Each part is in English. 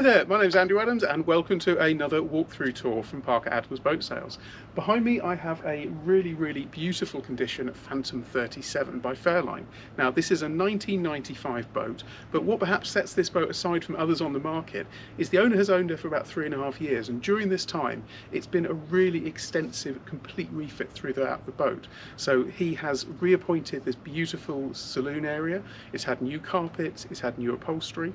Hi there, my name's Andrew Adams and welcome to another walkthrough tour from Parker Adams Boat Sales. Behind me I have a really beautiful condition Phantom 37 by Fairline. Now this is a 1995 boat, but what perhaps sets this boat aside from others on the market is the owner has owned her for about 3.5 years, and during this time it's been a really extensive complete refit throughout the boat. So he has reappointed this beautiful saloon area, it's had new carpets, it's had new upholstery.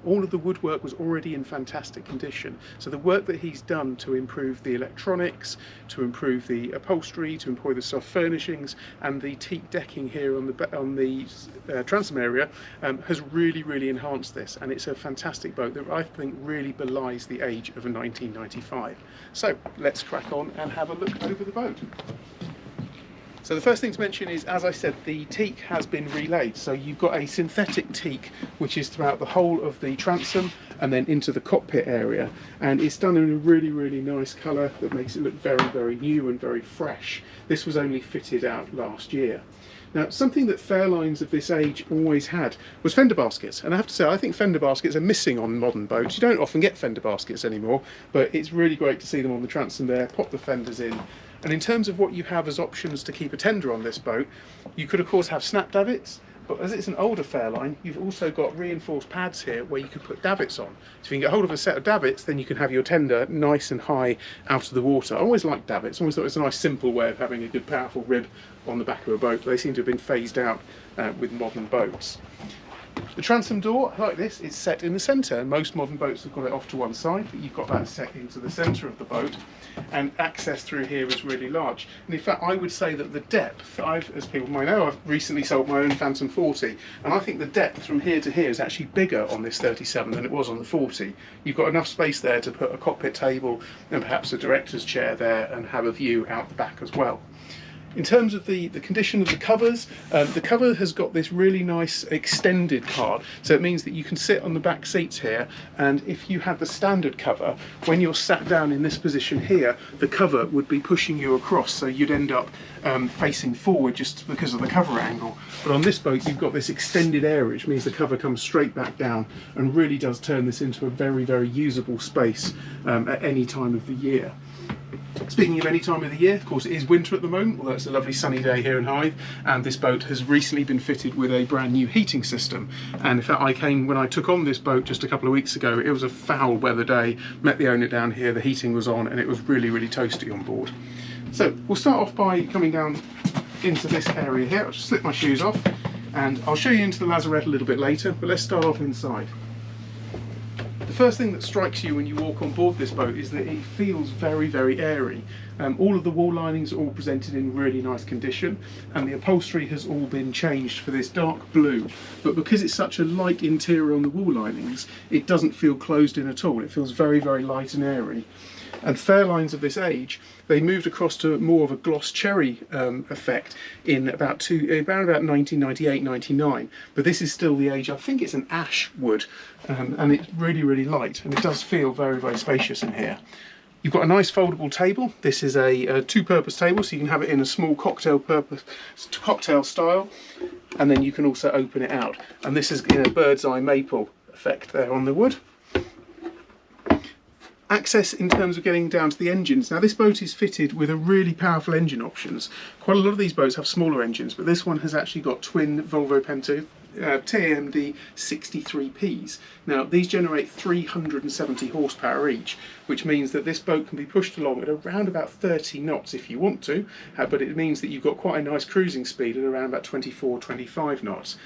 All of the woodwork was already in fantastic condition, so the work that he's done to improve the electronics, to improve the upholstery, to improve the soft furnishings and the teak decking here on the transom area has really enhanced this, and it's a fantastic boat that I think really belies the age of a 1995. So let's crack on and have a look over the boat. So the first thing to mention is, as I said, the teak has been relaid. So you've got a synthetic teak which is throughout the whole of the transom and then into the cockpit area, and it's done in a really nice colour that makes it look very new and very fresh. This was only fitted out last year. Now, something that Fairlines of this age always had was fender baskets, and I have to say I think fender baskets are missing on modern boats. You don't often get fender baskets anymore, but it's really great to see them on the transom there. Pop the fenders in. And in terms of what you have as options to keep a tender on this boat, you could of course have snap davits, but as it's an older Fairline, you've also got reinforced pads here where you can put davits on. So if you can get hold of a set of davits, then you can have your tender nice and high out of the water. I always liked davits, I always thought it was a nice simple way of having a good powerful rib on the back of a boat. They seem to have been phased out with modern boats. The transom door, like this, is set in the centre, and most modern boats have got it off to one side, but you've got that set into the centre of the boat, and access through here is really large. And in fact, I would say that the depth, as people might know, I've recently sold my own Phantom 40, and I think the depth from here to here is actually bigger on this 37 than it was on the 40. You've got enough space there to put a cockpit table and perhaps a director's chair there and have a view out the back as well. In terms of the condition of the covers, the cover has got this really nice extended part, so it means that you can sit on the back seats here, and if you had the standard cover, when you're sat down in this position here, the cover would be pushing you across, so you'd end up facing forward just because of the cover angle. But on this boat you've got this extended area, which means the cover comes straight back down and really does turn this into a very usable space at any time of the year. Speaking of any time of the year, of course it is winter at the moment, although it's a lovely sunny day here in Hythe, and this boat has recently been fitted with a brand new heating system. And in fact, when I took on this boat just a couple of weeks ago, it was a foul weather day, met the owner down here, the heating was on, and it was really toasty on board. So we'll start off by coming down into this area here. I'll just slip my shoes off and I'll show you into the lazarette a little bit later, but let's start off inside. The first thing that strikes you when you walk on board this boat is that it feels very airy. All of the wall linings are all presented in really nice condition, and the upholstery has all been changed for this dark blue, but because it's such a light interior on the wall linings, it doesn't feel closed in at all. It feels very light and airy. And Fairlines of this age, they moved across to more of a gloss cherry effect in around about 1998-99, but this is still the age, I think it's an ash wood, and it's really light, and it does feel very spacious in here. You've got a nice foldable table. This is a two-purpose table, so you can have it in a small cocktail style, and then you can also open it out, and this is in a bird's eye maple effect there on the wood. Access in terms of getting down to the engines. Now this boat is fitted with a really powerful engine options. Quite a lot of these boats have smaller engines, but this one has actually got twin Volvo Pento TAMD 63Ps. Now these generate 370 horsepower each, which means that this boat can be pushed along at around about 30 knots if you want to, but it means that you've got quite a nice cruising speed at around about 24-25 knots.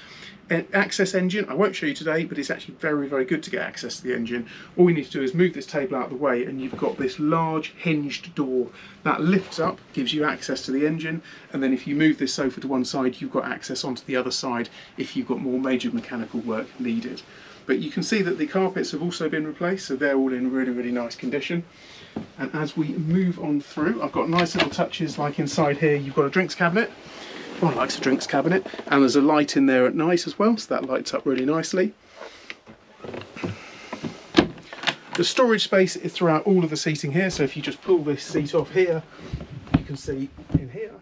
Access engine, I won't show you today, but it's actually very good to get access to the engine. All you need to do is move this table out of the way and you've got this large hinged door that lifts up, gives you access to the engine, and then if you move this sofa to one side, you've got access onto the other side if you've got more major mechanical work needed. But you can see that the carpets have also been replaced, so they're all in really nice condition. And as we move on through, I've got nice little touches, like inside here you've got a drinks cabinet. Everyone likes a drinks cabinet, and there's a light in there at night as well, so that lights up really nicely. The storage space is throughout all of the seating here, so if you just pull this seat off here, you can see in here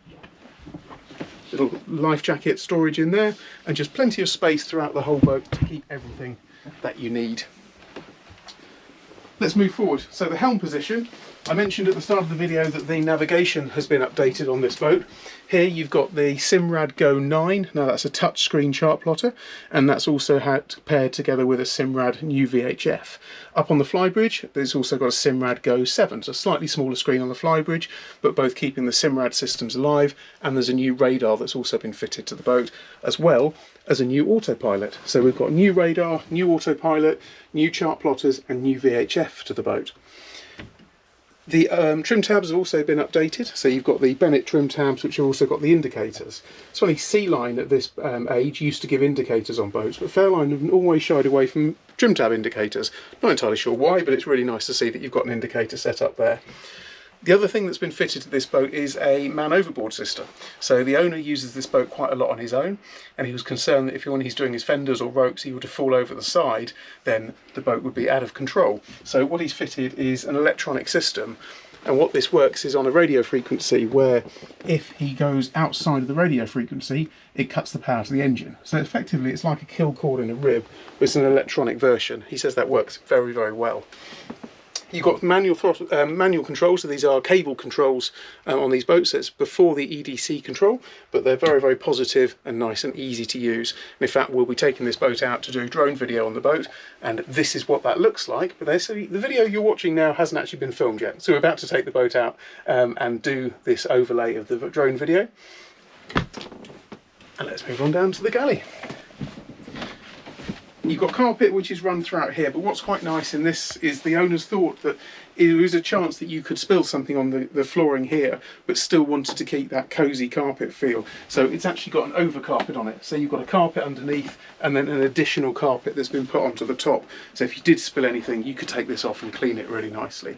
little life jacket storage in there, and just plenty of space throughout the whole boat to keep everything that you need. let's move forward. So the helm position, I mentioned at the start of the video that the navigation has been updated on this boat. Here you've got the Simrad Go 9, now that's a touchscreen chart plotter, and that's also paired together with a Simrad new VHF. Up on the Flybridge, there's also got a Simrad Go 7, so a slightly smaller screen on the Flybridge, but both keeping the Simrad systems alive, and there's a new radar that's also been fitted to the boat, as well as a new autopilot. So we've got new radar, new autopilot, new chart plotters, and new VHF to the boat. The trim tabs have also been updated, so you've got the Bennett trim tabs which have also got the indicators. It's funny, Sea-Line at this age used to give indicators on boats, but Fairline have always shied away from trim tab indicators. Not entirely sure why, but it's really nice to see that you've got an indicator set up there. The other thing that's been fitted to this boat is a man overboard system. So the owner uses this boat quite a lot on his own, and he was concerned that if when he's doing his fenders or ropes he were to fall over the side, then the boat would be out of control. So what he's fitted is an electronic system, and what this works is on a radio frequency where if he goes outside of the radio frequency, it cuts the power to the engine. So effectively it's like a kill cord in a rib, but it's an electronic version. He says that works very, very well. You've got manual controls, so these are cable controls on these boats. So it's before the EDC control, but they're very, very positive and nice and easy to use. And in fact, we'll be taking this boat out to do drone video on the boat, and this is what that looks like. But the video you're watching now hasn't actually been filmed yet, so we're about to take the boat out and do this overlay of the drone video. And let's move on down to the galley. You've got carpet which is run throughout here, but what's quite nice in this is the owners thought that there is a chance that you could spill something on the flooring here, but still wanted to keep that cosy carpet feel. So it's actually got an over carpet on it. So you've got a carpet underneath and then an additional carpet that's been put onto the top. So if you did spill anything, you could take this off and clean it really nicely.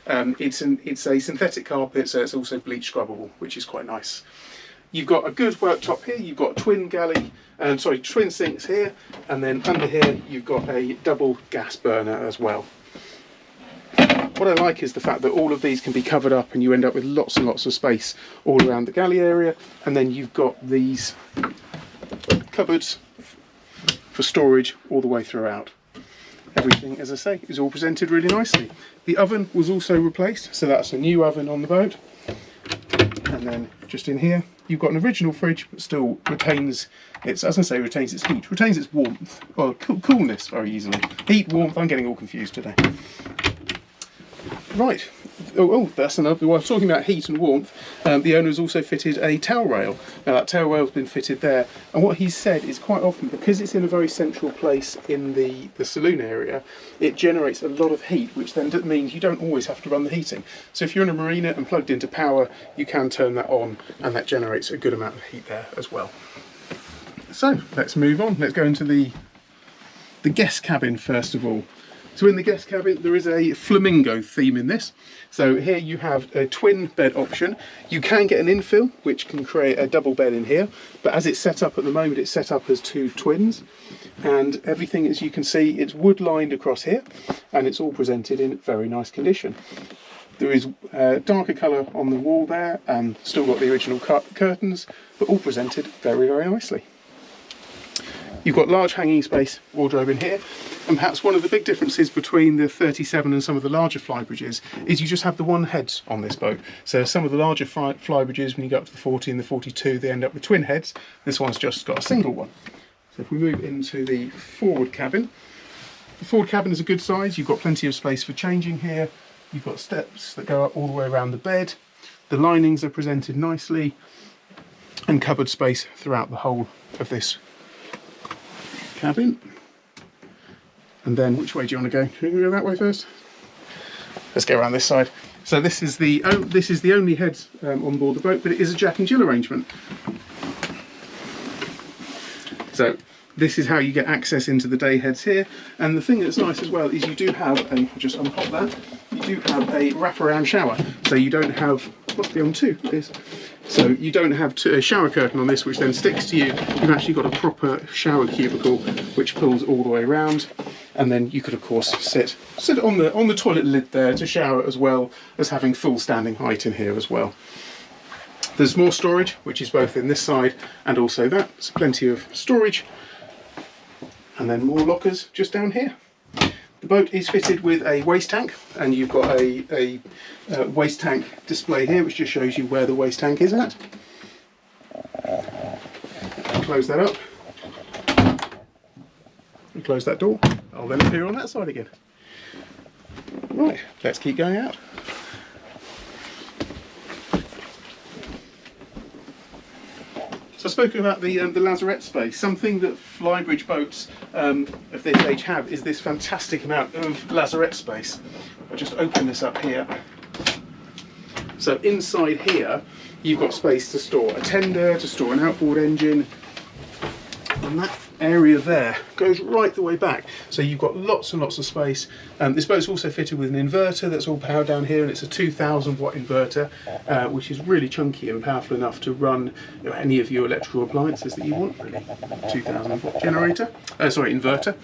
It's a synthetic carpet, so it's also bleach scrubbable, which is quite nice. You've got a good worktop here, you've got twin sinks here, and then under here you've got a double gas burner as well. What I like is the fact that all of these can be covered up and you end up with lots and lots of space all around the galley area, and then you've got these cupboards for storage all the way throughout. Everything, as I say, is all presented really nicely. The oven was also replaced, so that's a new oven on the boat. And then just in here you've got an original fridge, but still retains its, as I say, retains its heat, retains its warmth, or coolness very easily. Heat, warmth, I'm getting all confused today. Right, that's another, while I was talking about heat and warmth, the owner has also fitted a towel rail. Now that towel rail has been fitted there, and what he's said is quite often, because it's in a very central place in the saloon area, it generates a lot of heat, which then means you don't always have to run the heating. So if you're in a marina and plugged into power, you can turn that on, and that generates a good amount of heat there as well. So let's move on, let's go into the guest cabin first of all. So in the guest cabin there is a flamingo theme in this. So here you have a twin bed option. You can get an infill which can create a double bed in here, but as it's set up at the moment it's set up as two twins, and everything, as you can see, it's wood lined across here and it's all presented in very nice condition. There is a darker colour on the wall there and still got the original curtains, but all presented very, very nicely. You've got large hanging space wardrobe in here, and perhaps one of the big differences between the 37 and some of the larger Flybridges is you just have the one heads on this boat. So some of the larger Flybridges, when you go up to the 40 and the 42, they end up with twin heads. This one's just got a single one. So if we move into the forward cabin, the forward cabin is a good size. You've got plenty of space for changing here. You've got steps that go up all the way around the bed. The linings are presented nicely, and cupboard space throughout the whole of this cabin. And then which way do you want to go? Should we go that way first? Let's go around this side. So this is the only head on board the boat, but it is a Jack and Jill arrangement. So this is how you get access into the day heads here. And the thing that's nice as well is you do have, and just unpop that, you do have a wraparound shower. So you don't have, must be on two, it is. So you don't have a shower curtain on this which then sticks to you. You've actually got a proper shower cubicle which pulls all the way around, and then you could of course sit on the toilet lid there to shower, as well as having full standing height in here as well. There's more storage, which is both in this side and also that, so plenty of storage, and then more lockers just down here. The boat is fitted with a waste tank, and you've got a waste tank display here which just shows you where the waste tank is at. Close that up and close that door. I'll then appear on that side again. Right, let's keep going out. So I've spoken about the lazarette space. Something that Flybridge boats of this age have is this fantastic amount of lazarette space. I'll just open this up here. So inside here you've got space to store a tender, to store an outboard engine, and that area there goes right the way back, so you've got lots and lots of space. This boat's also fitted with an inverter that's all powered down here, and it's a 2000 watt inverter, which is really chunky and powerful enough to run any of your electrical appliances that you want, really. 2000 watt generator, inverter.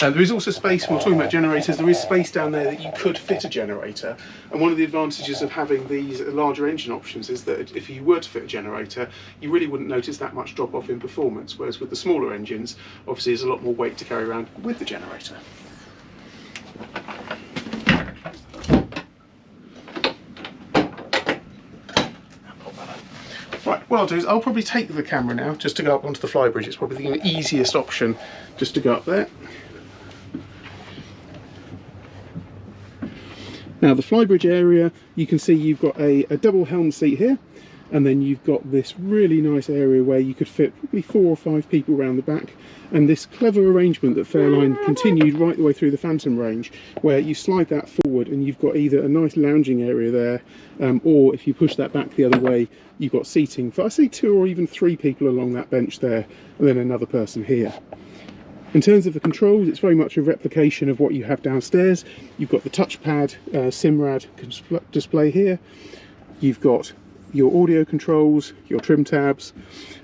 There is also space, when we're talking about generators, there is space down there that you could fit a generator, and one of the advantages of having these larger engine options is that if you were to fit a generator, you really wouldn't notice that much drop off in performance, whereas with the smaller engines, obviously there's a lot more weight to carry around with the generator. Right, what I'll do is I'll probably take the camera now just to go up onto the Flybridge. It's probably the easiest option just to go up there. Now the Flybridge area, you can see you've got a double helm seat here, and then you've got this really nice area where you could fit probably 4 or 5 people around the back, and this clever arrangement that Fairline continued right the way through the Phantom range, where you slide that forward and you've got either a nice lounging area there, or if you push that back the other way, you've got seating for, I say, 2 or even 3 people along that bench there, and then another person here. In terms of the controls, it's very much a replication of what you have downstairs. You've got the touchpad Simrad display here, you've got your audio controls, your trim tabs,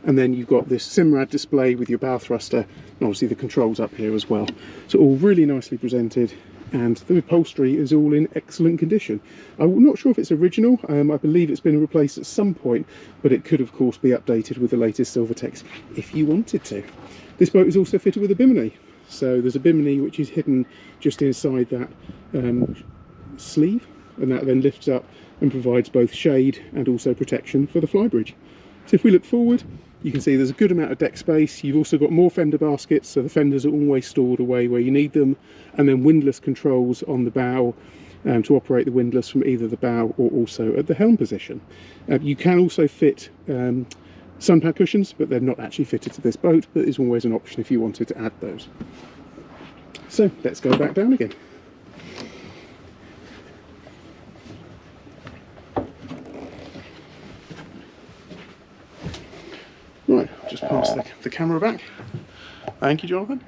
and then you've got this Simrad display with your bow thruster, and obviously the controls up here as well. So all really nicely presented, and the upholstery is all in excellent condition. I'm not sure if it's original. I believe it's been replaced at some point, but it could of course be updated with the latest Silvertex if you wanted to. This boat is also fitted with a bimini, so there's a bimini which is hidden just inside that sleeve, and that then lifts up and provides both shade and also protection for the Flybridge. So if we look forward, you can see there's a good amount of deck space. You've also got more fender baskets, so the fenders are always stored away where you need them, and then windlass controls on the bow to operate the windlass from either the bow or also at the helm position. You can also fit sunpad cushions, but they're not actually fitted to this boat, but it's always an option if you wanted to add those. So let's go back down again. Right, I'll just pass the camera back. Thank you, Jonathan.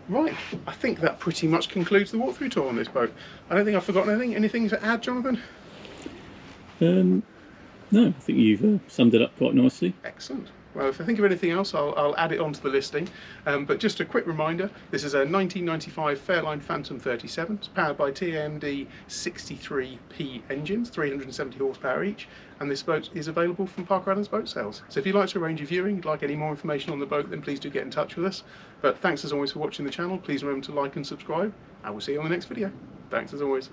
Right, I think that pretty much concludes the walkthrough tour on this boat. I don't think I've forgotten anything. Anything to add, Jonathan? No, I think you've summed it up quite nicely. Excellent. Well, if I think of anything else, I'll add it onto the listing. But just a quick reminder, this is a 1995 Fairline Phantom 37. It's powered by TMD 63P engines, 370 horsepower each, and this boat is available from Parker Adams Boat Sales. So if you'd like to arrange a viewing, you'd like any more information on the boat, then please do get in touch with us. But thanks as always for watching the channel. Please remember to like and subscribe, and we'll see you on the next video. Thanks as always.